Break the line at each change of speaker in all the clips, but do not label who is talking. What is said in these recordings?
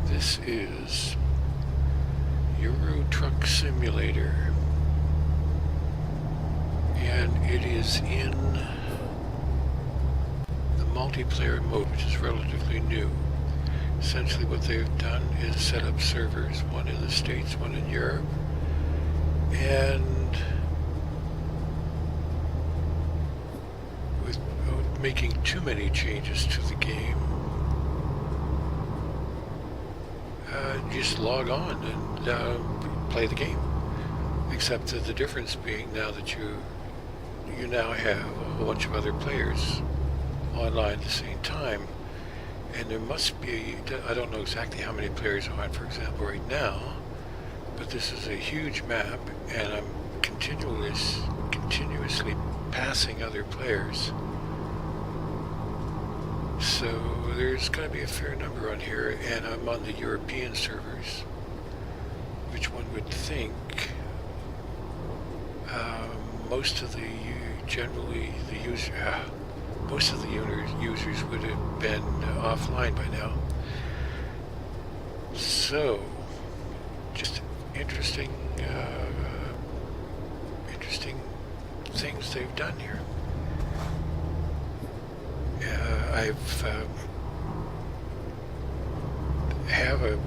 This is Euro Truck Simulator, and it is in the multiplayer mode, which is relatively new. Essentially what they've done is set up servers, one in the States, one in Europe, and without making too many changes to the game, just log on and play the game. Except that the difference being now that you now have a whole bunch of other players online at the same time, and there must be, I don't know exactly how many players are on, for example, right now, but this is a huge map, and I'm continuously passing other players. So there's going to be a fair number on here, and I'm on the European servers, which one would think most of the users would have been offline by now. So just interesting things they've done here. I've have a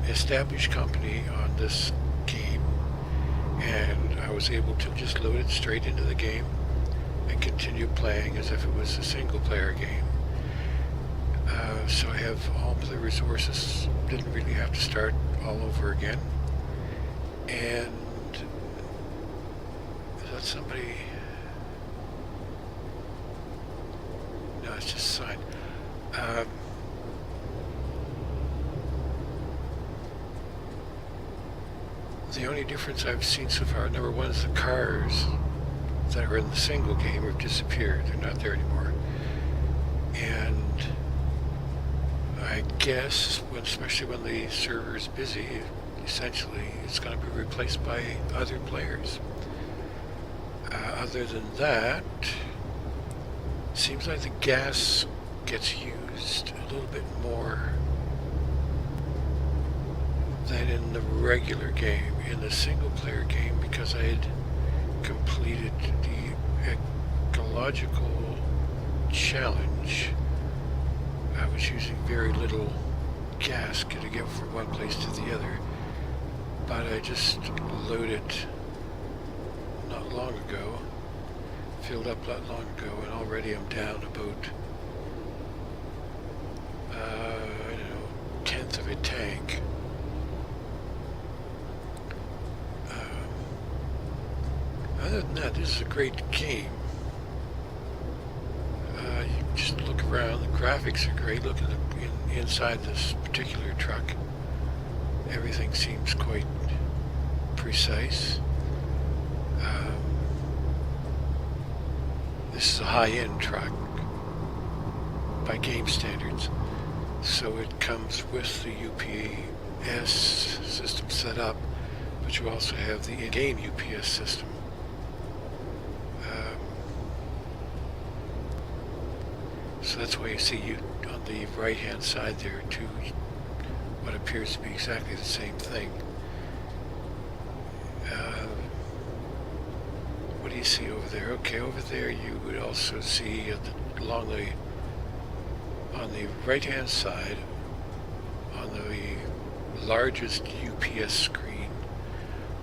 established company on this game, and I was able to just load it straight into the game and continue playing as if it was a single player game. So I have all the resources, didn't really have to start all over again. And is that somebody? No, it's just a sign. The only difference I've seen so far, number one, is the cars that are in the single game have disappeared. They're not there anymore. And I guess, especially when the server is busy, essentially it's going to be replaced by other players. Other than that, seems like the gas gets used a little bit more than in the regular game. In the single player game, because I had completed the ecological challenge, I was using very little gas to get from one place to the other. But I just loaded not long ago, filled up not long ago, and already I'm down about I don't know, 1/10 of a tank. Other than that, this is a great game. You just look around, the graphics are great. Look at inside this particular truck. Everything seems quite precise. This is a high-end truck by game standards, so it comes with the UPS system set up, but you also have the in-game UPS system. So that's why you see on the right-hand side there what appears to be exactly the same thing. What do you see over there? Okay, over there you would also see on the right-hand side, on the largest UPS screen,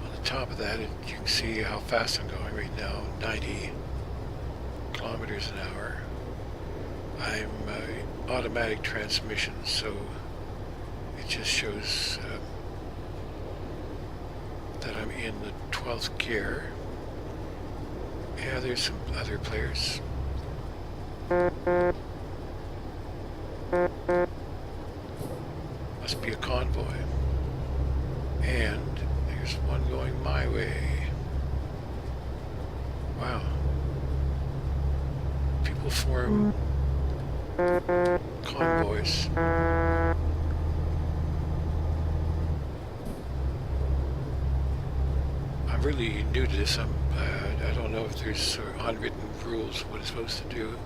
on the top of that, you can see how fast I'm going right now, 90 kilometers an hour. I'm automatic transmission, so it just shows that I'm in the 12th gear. Yeah, there's some other players. Must be a convoy. And there's one going my way. Wow. People form convoys. I'm really new to this. I don't know if there's unwritten rules what it's supposed to do.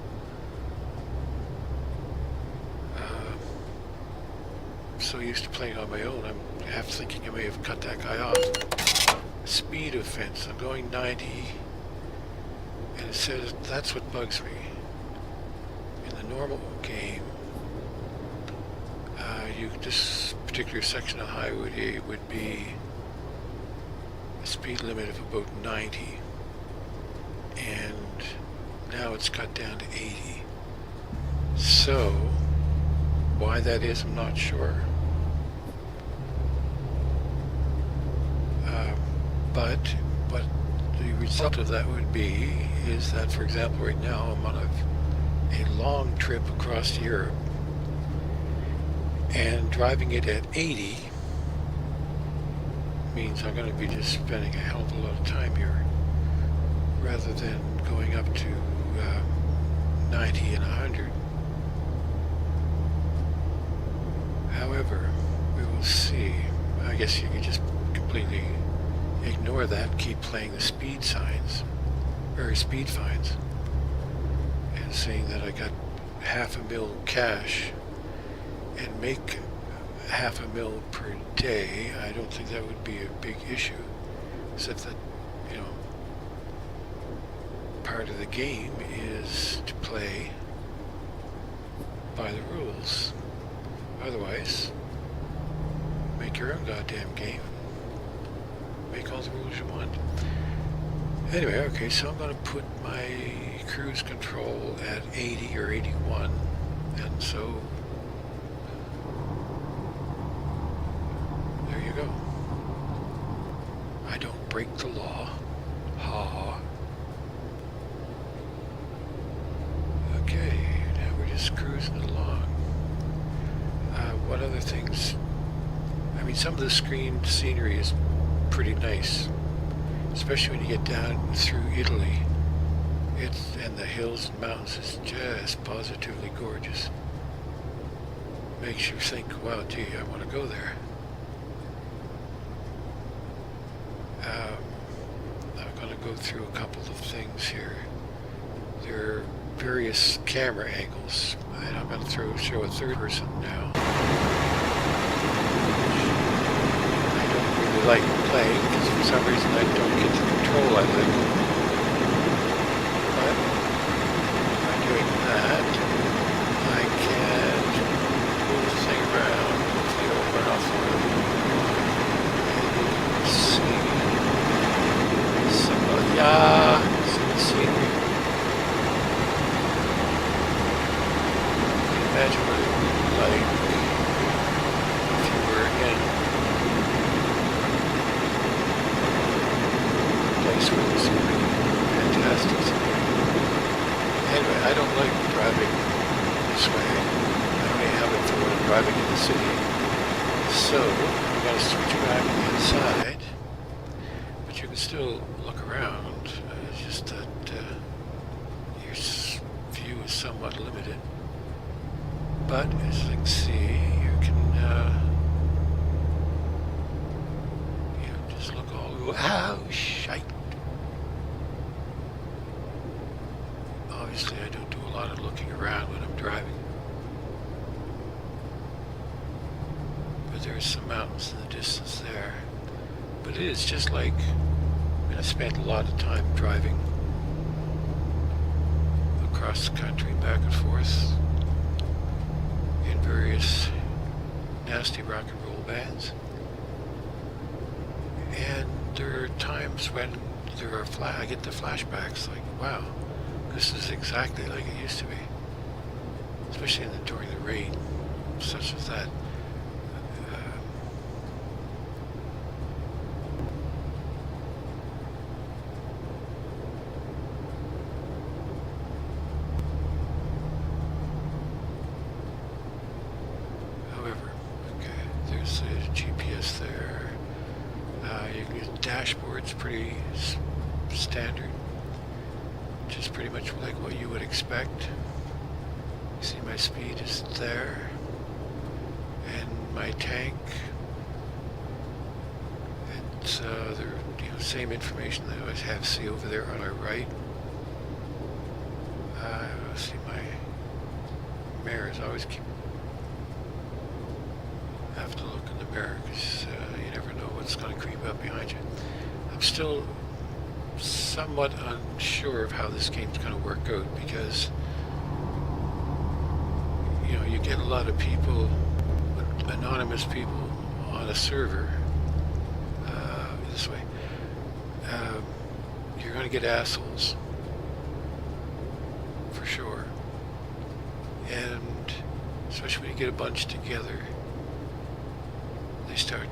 so used to playing on my own, I'm half thinking I may have cut that guy off. Speed offense, I'm going 90, and it says that's what bugs me. In the normal game, this particular section of highway would be a speed limit of about 90, and now it's cut down to 80. So, why that is, I'm not sure. But what the result of that would be is that, for example, right now I'm on a long trip across Europe, and driving it at 80 means I'm going to be just spending a hell of a lot of time here, rather than going up to 90 and 100. However, we will see. I guess you can just completely ignore that, keep playing the speed signs, or speed fines, and seeing that I got $500,000 cash and make $500,000 per day. I don't think that would be a big issue, except that, you know, part of the game is to play by the rules. Otherwise, make your own goddamn game. Make all the rules you want. Anyway, okay, so I'm going to put my cruise control at 80 or 81, and so there you go. I don't break the law. Ha. Okay, now we're just cruising along. What other things? I mean, some of the screen scenery is pretty nice, especially when you get down through Italy. And the hills and mountains is just positively gorgeous. Makes you think, wow, gee, I want to go there. I'm going to go through a couple of things here. There are various camera angles, and I'm going to show a third person now. I don't really like playing because for some reason I don't get the control I like. But by doing that, I can move the thing around. Hopefully it'll run off the road. And you can see some of the scenery. Imagine what it would be like if you were in a place where there's some really fantastic scenery. Anyway, I don't like driving this way. I only have it for when I'm driving in the city. So I'm going to switch back inside, but you can still look around. It's just that your view is somewhat limited. But as you can see, you can just look all over. Oh, shite. Obviously, I don't do a lot of looking around when I'm driving. But there's some mountains in the distance there. But it is just like, I spent a lot of time driving across the country, back and forth, in various nasty rock and roll bands. And there are times when I get the flashbacks, like, wow, this is exactly like it used to be. Especially during the rain, such as that. GPS there. You can use dashboards, pretty standard, which is pretty much like what you would expect. You see my speed is there, and my tank. It's the same information that I always have. See over there on our right. See my mirrors always keep. nightmare because you never know what's going to creep up behind you. I'm still somewhat unsure of how this game's going to work out because you get a lot of people, anonymous people on a server this way. You're going to get assholes for sure, and especially when you get a bunch together, they start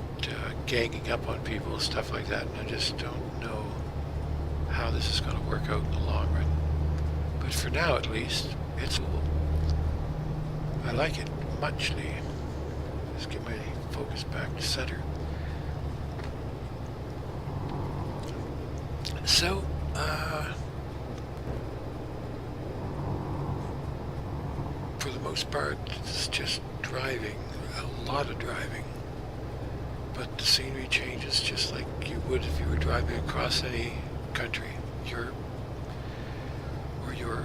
ganging up on people and stuff like that, and I just don't know how this is going to work out in the long run. But for now, at least, it's cool. I like it muchly. Let's get my focus back to center. So, for the most part, it's just driving, a lot of driving. But the scenery changes just like you would if you were driving across any country, Europe or Europe.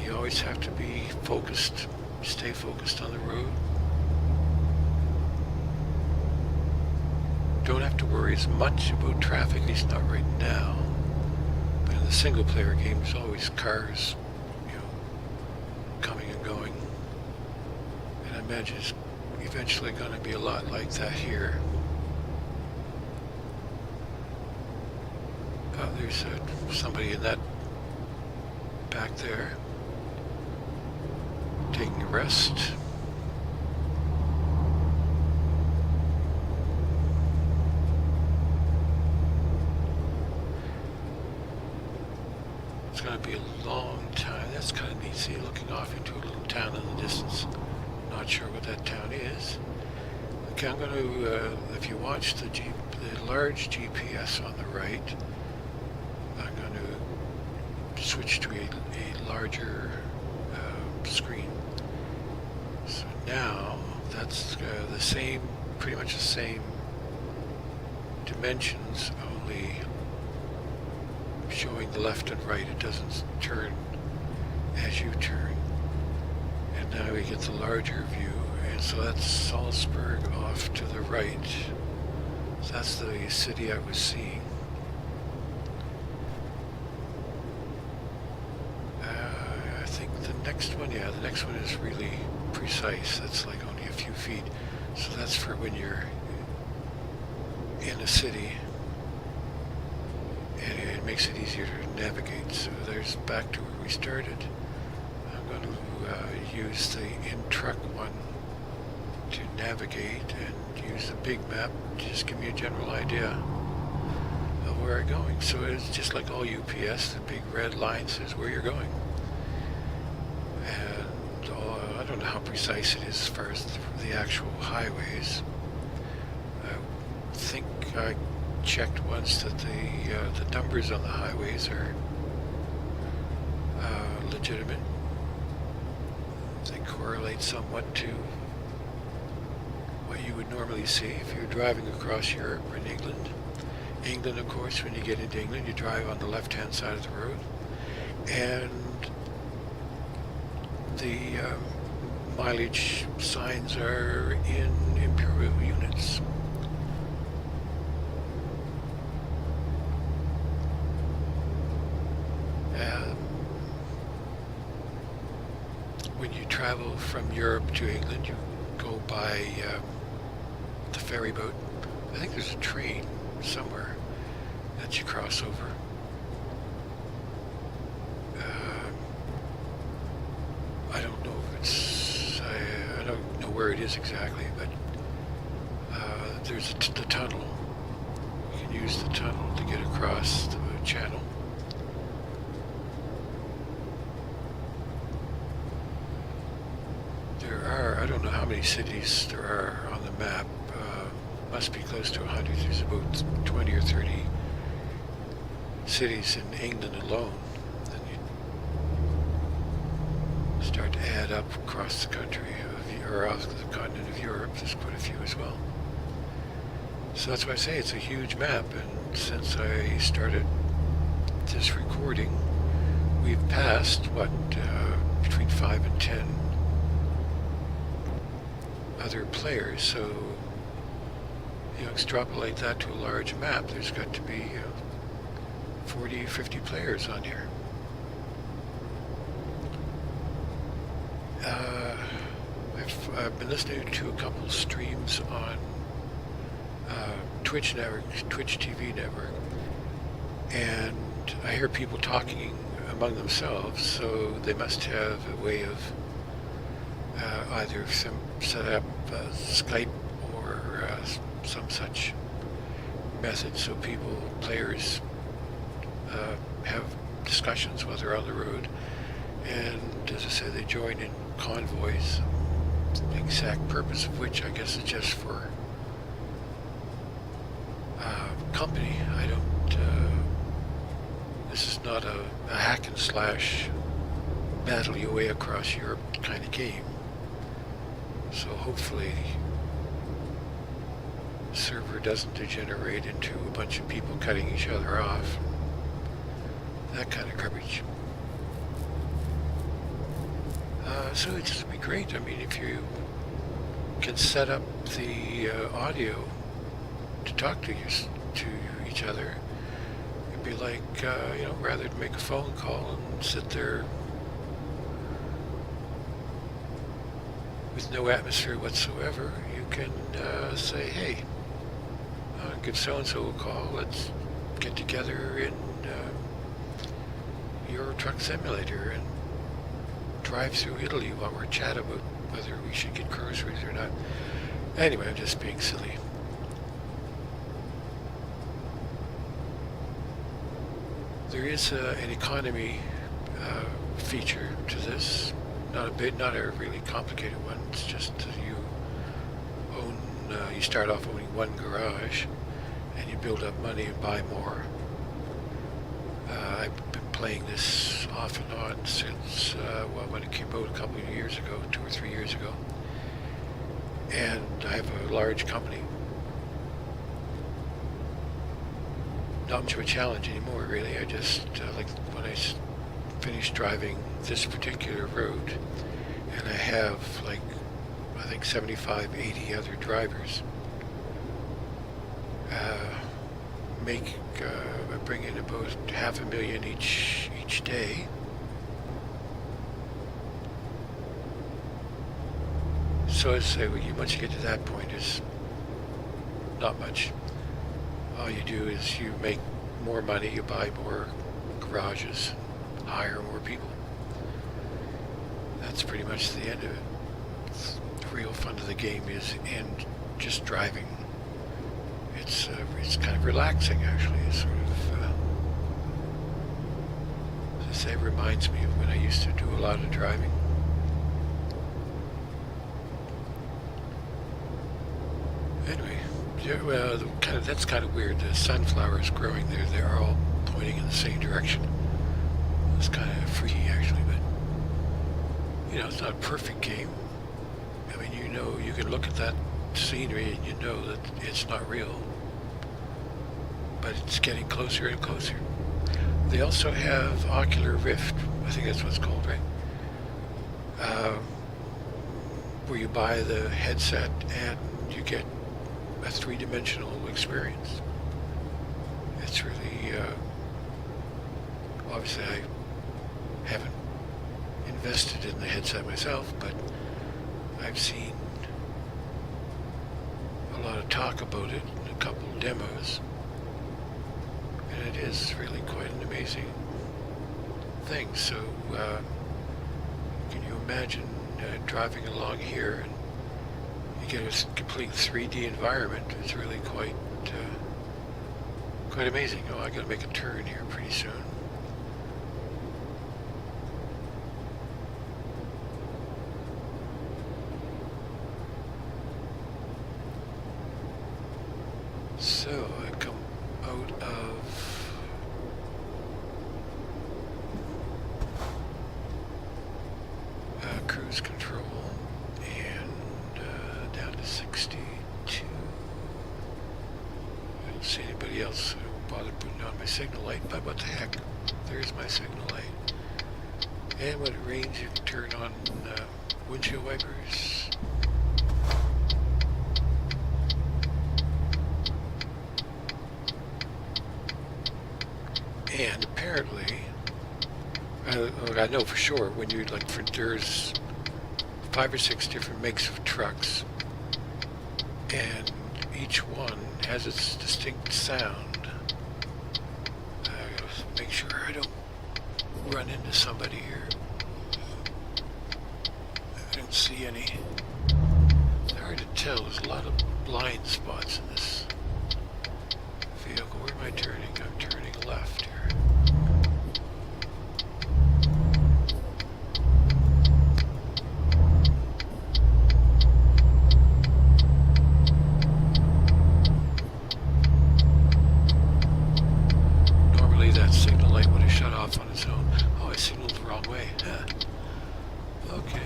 You always have to be focused, stay focused on the road. Don't have to worry as much about traffic, at least not right now. But in the single player game, there's always cars, coming and going. And I imagine it's eventually going to be a lot like that here. There's somebody in that back there taking a rest. It's going to be a long time. That's kind of neat. See, looking off into a little town in the distance. Not sure what that town is. Okay, I'm going to, if you watch the large GPS on the right, I'm going to switch to a larger screen. So now that's the same, pretty much the same dimensions, only showing the left and right. It doesn't turn as you turn. And now we get the larger view, and so that's Salzburg off to the right. So that's the city I was seeing. I think the next one is really precise. That's like only a few feet. So that's for when you're in a city, and it makes it easier to navigate. So there's back to where we started. I'm going to use the in-truck one to navigate and use the big map to just give me a general idea of where I'm going. So it's just like all UPS, the big red line says where you're going. And I don't know how precise it is as far as the actual highways. I think I checked once that the numbers on the highways are legitimate. They correlate somewhat to what you would normally see if you're driving across Europe or in England. England, of course, when you get into England, you drive on the left-hand side of the road, and the mileage signs are in imperial units. When you travel from Europe to England, you go by the ferry boat. I think there's a train somewhere that you cross over. I don't know if it's, I don't know where it is exactly, but there's the tunnel. You can use the tunnel to get across the channel. I don't know how many cities there are on the map. Must be close to 100. There's about 20 or 30 cities in England alone. Then you start to add up across the country, or off the continent of Europe. There's quite a few as well. So that's why I say it's a huge map. And since I started this recording, we've passed, between 5 and 10 other players. So, extrapolate that to a large map. There's got to be 40, 50 players on here. I've been listening to a couple streams on Twitch network, Twitch TV network, and I hear people talking among themselves, so they must have a way of either set up Skype or some such method so players have discussions while they're on the road, and as I said, they join in convoys, the exact purpose of which I guess is just for company. I don't this is not a hack and slash battle your way across Europe kind of game, so hopefully the server doesn't degenerate into a bunch of people cutting each other off, that kind of garbage. So it'd just be great. I mean, if you can set up the audio to talk to each other, it'd be like, rather than make a phone call and sit there with no atmosphere whatsoever, you can say, hey, give so-and-so a call, let's get together in Euro Truck Simulator and drive through Italy while we're chatting about whether we should get groceries or not. Anyway, I'm just being silly. There is an economy feature to this. Not a really complicated one. It's just you start off owning one garage, and you build up money and buy more. I've been playing this off and on since when it came out a couple of years ago, 2 or 3 years ago. And I have a large company. Not much of a challenge anymore, really. I just, like when I finished driving this particular road, and I have like, I think 75, 80 other drivers, I bring in about $500,000 each day. So I'd say once you get to that point, is not much. All you do is you make more money, you buy more garages, hire more people. That's pretty much the end of it. The real fun of the game is in just driving. It's kind of relaxing, actually. It's sort of, as I say, reminds me of when I used to do a lot of driving. Anyway, yeah, well, that's kind of weird. The sunflowers growing there, they're all pointing in the same direction. It's kind of freaky, actually, but it's not a perfect game. I mean, you can look at that scenery and you know that it's not real, but it's getting closer and closer. They also have Ocular Rift, I think that's what it's called, right? Where you buy the headset and you get a three-dimensional experience. It's really, obviously I haven't invested in the headset myself, but I've seen a lot of talk about it in a couple of demos, and it is really quite an amazing thing. So can you imagine driving along here and you get a complete 3D environment? It's really quite amazing. Oh, I gotta make a turn here pretty soon. So I come out of cruise control and down to 62. I don't see anybody else. I don't bother putting on my signal light, but what the heck? There's my signal light. And when it rains, you can turn on windshield wipers. I know for sure when you there's 5 or 6 different makes of trucks, and each one has its distinct sound. I gotta make sure I don't run into somebody here. I don't see any. It's hard to tell. There's a lot of blind spots in this vehicle. Where am I turning? I'm turning left here. Normally that signal light would have shut off on its own. Oh, I signaled the wrong way. Huh. Okay.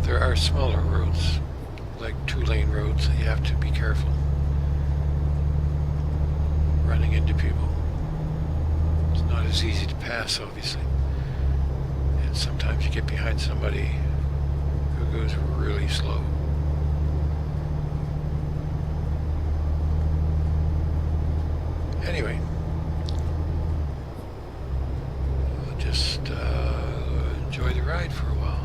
There are smaller roads, like 2-lane roads, that you have to be careful running into people. It's not as easy to pass, obviously. And sometimes you get behind somebody who goes really slow. Anyway, I'll just enjoy the ride for a while.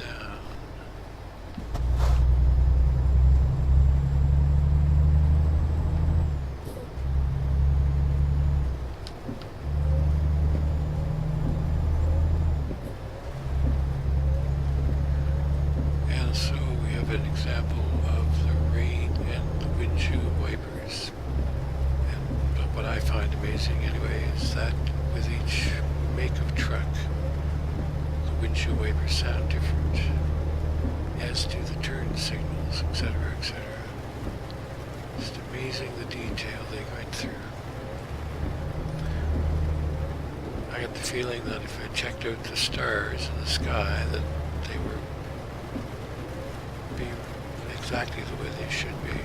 Down. And so we have an example of the rain and the windshield wipers. And what I find amazing anyway is that with each make of truck, windshield wipers sound different, as do the turn signals, etc., etc. Just amazing the detail they went through. I got the feeling that if I checked out the stars in the sky, that they would be exactly the way they should be.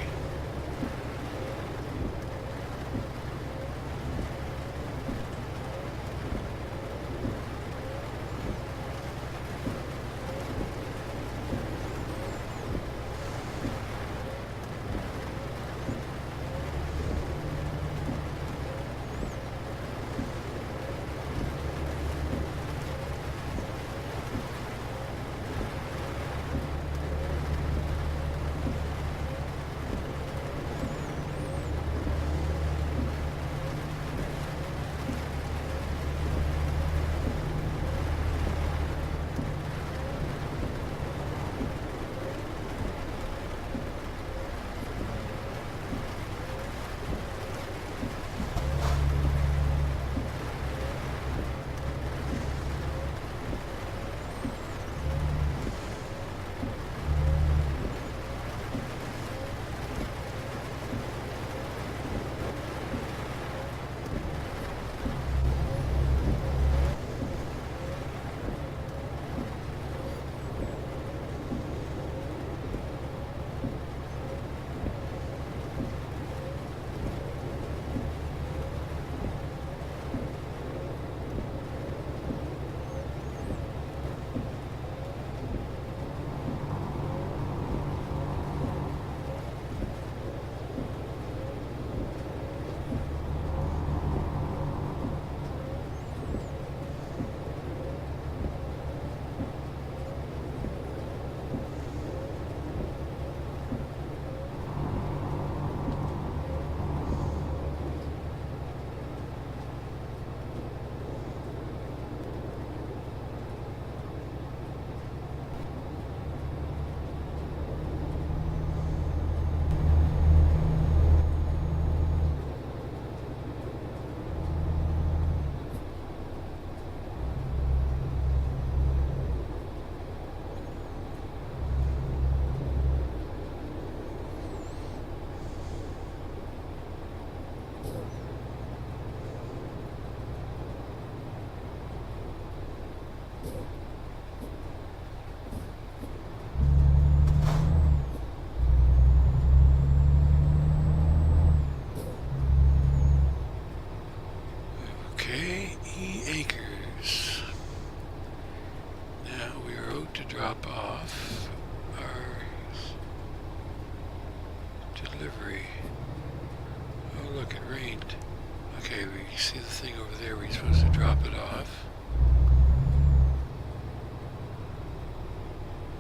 thing over there where you're supposed to drop it off.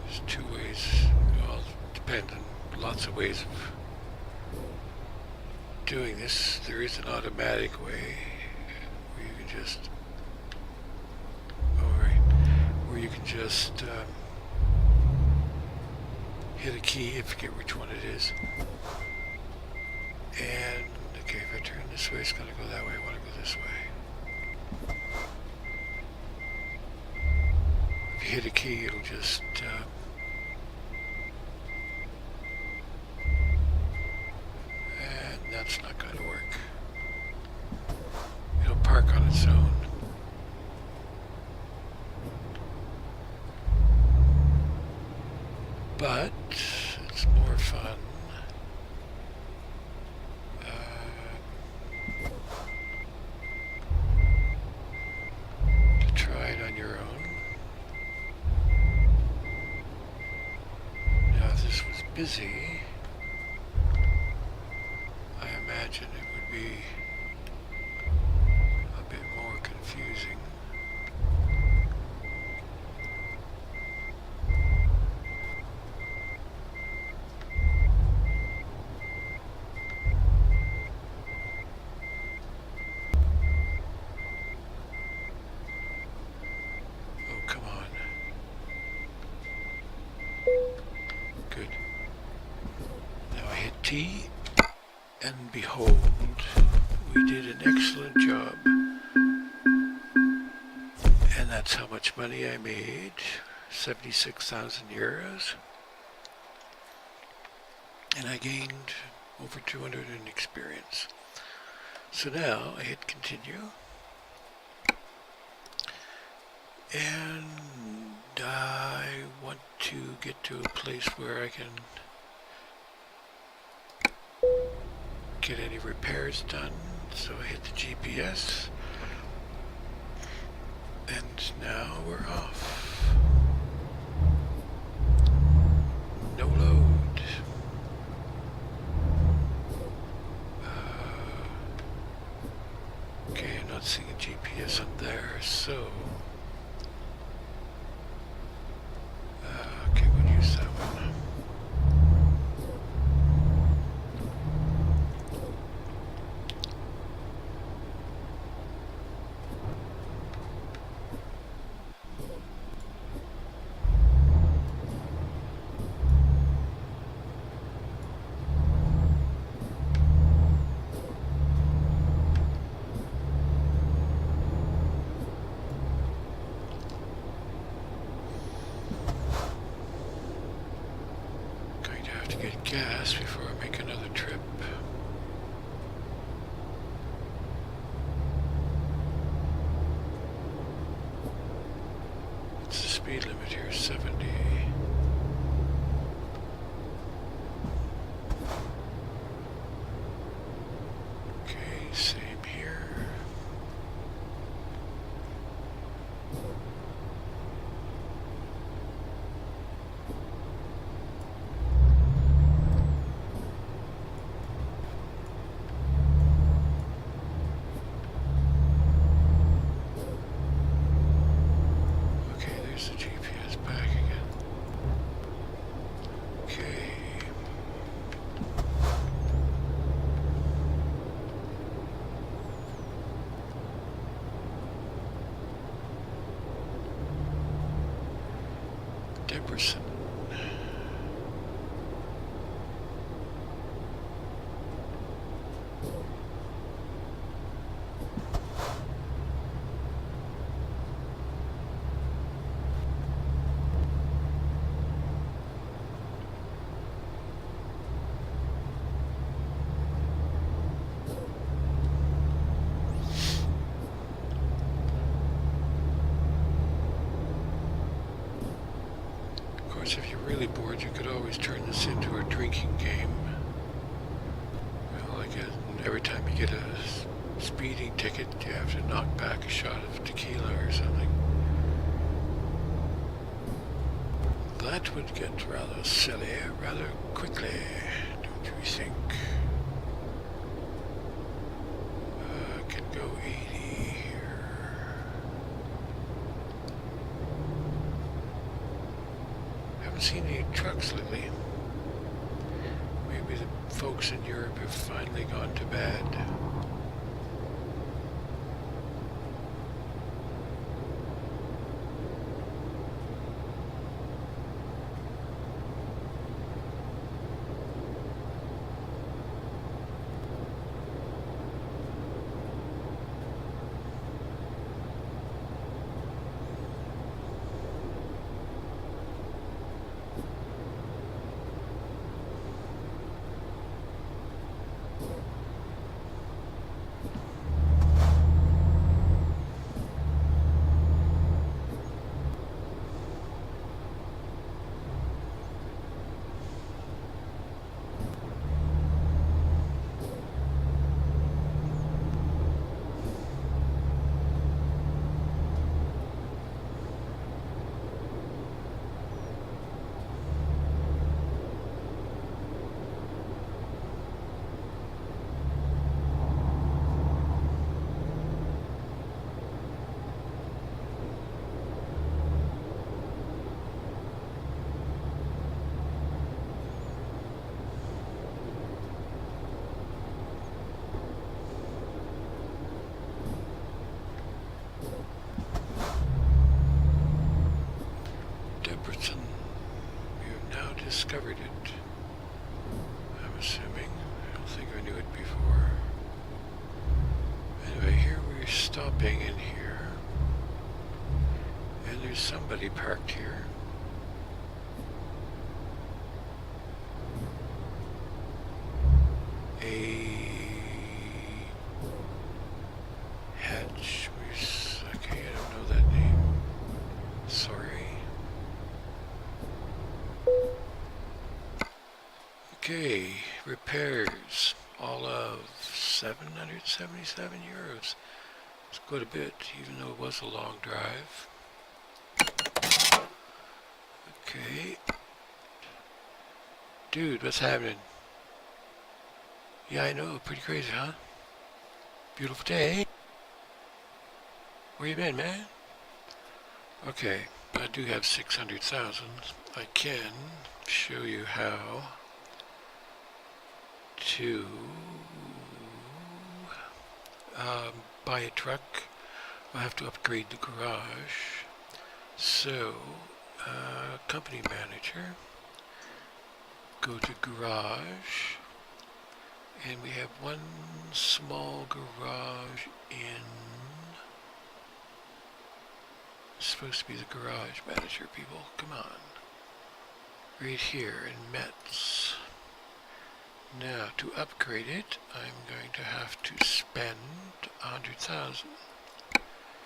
There's two ways, well, depends on lots of ways of doing this. There is an automatic way where you can just, where you can just hit a key, I forget which one it is. And, okay, if I turn this way, it's going to go that way. I want to go this way. If you hit a key, it'll just and that's not going to work. It'll park on its own. But it's more fun to try it on your own. Now, if this was busy, I imagine it would be a bit more confusing. Good. Now I hit T, and behold, we did an excellent job. And that's how much money I made, 76,000 euros. And I gained over 200 in experience. So now I hit continue. And I want to get to a place where I can get any repairs done. So I hit the GPS. And now we're off. No load. Okay, I'm not seeing a GPS up there, so okay, we'll use that one. Gas before I make another trip. What's the speed limit here? 70. Okay, same here. The GPS back again. Okay. Debrecen. If you're really bored, you could always turn this into a drinking game. You know, like every time you get a speeding ticket, you have to knock back a shot of tequila or something. That would get rather silly rather quickly, don't you think? Can go 80. haven't seen any trucks lately. Maybe the folks in Europe have finally gone to bed. You've now discovered it. I'm assuming. I don't think I knew it before. Anyway, here we're stopping in here. And there's somebody parked here. A hatch. Okay, I don't know that name. Sorry. Okay, repairs, all of 777 euros. It's quite a bit, even though it was a long drive. Okay. Dude, what's happening? Yeah, I know, pretty crazy, huh? Beautiful day. Where you been, man? Okay, I do have 600,000. I can show you how to buy a truck. I have to upgrade the garage. So, company manager, go to garage, and we have one small garage in, it's supposed to be the garage manager, people, come on, right here in Metz. Now, to upgrade it, I'm going to have to spend 100,000.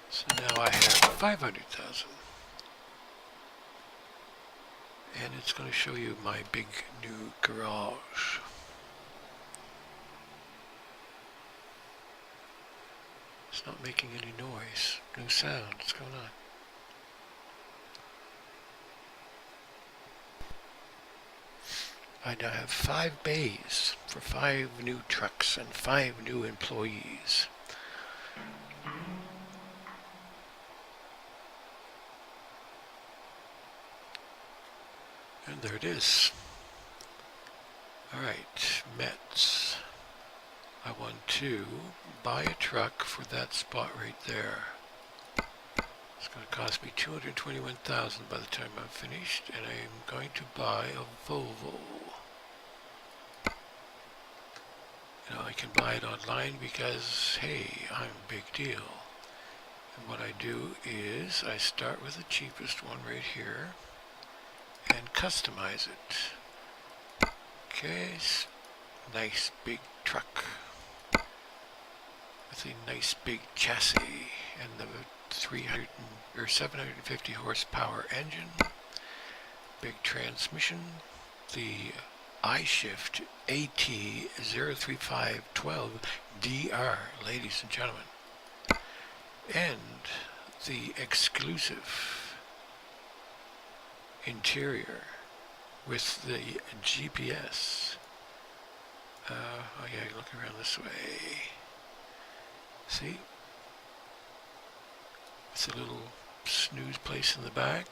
So now I have 500,000. And it's going to show you my big new garage. It's not making any noise. No sound. What's going on? I now have 5 bays for 5 new trucks and 5 new employees. And there it is. Alright, Metz. I want to buy a truck for that spot right there. It's going to cost me 221,000 by the time I'm finished, and I'm going to buy a Volvo. You know, I can buy it online because, hey, I'm a big deal. And what I do is I start with the cheapest one right here and customize it. Okay, nice big truck with a nice big chassis and the 750 horsepower engine, big transmission, the iShift AT03512DR, ladies and gentlemen, and the exclusive interior with the GPS. Oh yeah, look around this way. See? It's a little snooze place in the back.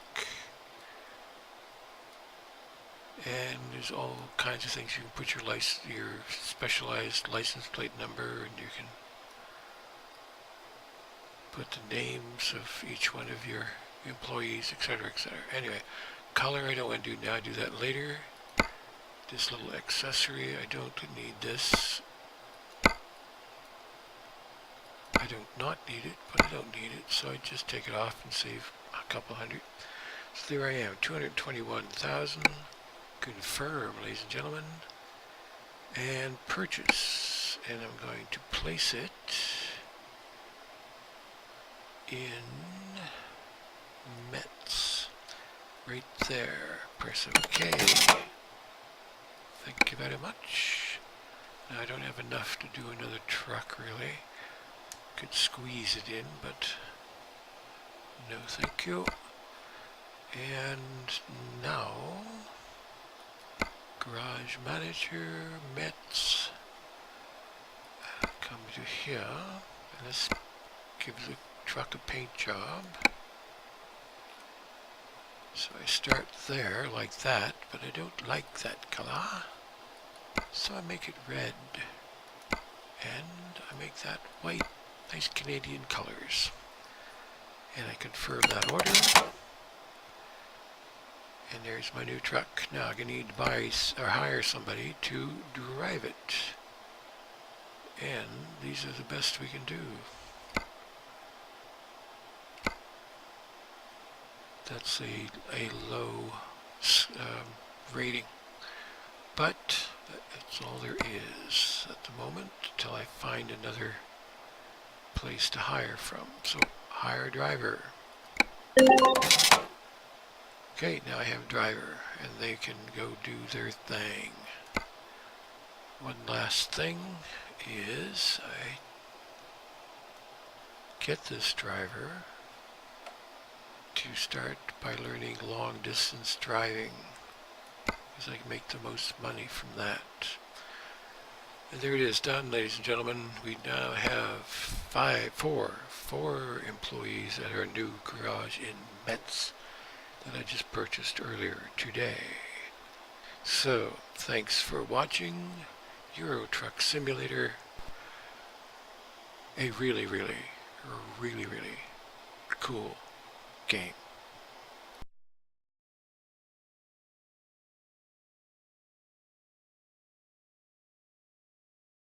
And there's all kinds of things. You can put your specialized license plate number, and you can put the names of each one of your employees, etc., etc. Anyway, color I don't want to do now. I do that later. This little accessory, I don't need this. I don't not need it, but I don't need it, so I just take it off and save a couple hundred. So there I am, 221,000. Confirm, ladies and gentlemen, and purchase. And I'm going to place it in Mets, right there. Press OK. Thank you very much. Now I don't have enough to do another truck, really. Could squeeze it in, but no thank you. And now, Garage Manager, Mets, come to here, and let's give the truck a paint job. So I start there like that, but I don't like that color. So I make it red, and I make that white. Nice Canadian colors. And I confirm that order. And there's my new truck. Now I'm going to need to buy or hire somebody to drive it. And these are the best we can do. That's a low rating. But that's all there is at the moment until I find another place to hire from. So hire a driver. Okay, now I have a driver and they can go do their thing. One last thing is I get this driver to start by learning long distance driving, because I can make the most money from that. And there it is, done, ladies and gentlemen. We now have four employees at our new garage in Metz that I just purchased earlier today. So, thanks for watching Euro Truck Simulator. A really, really cool game.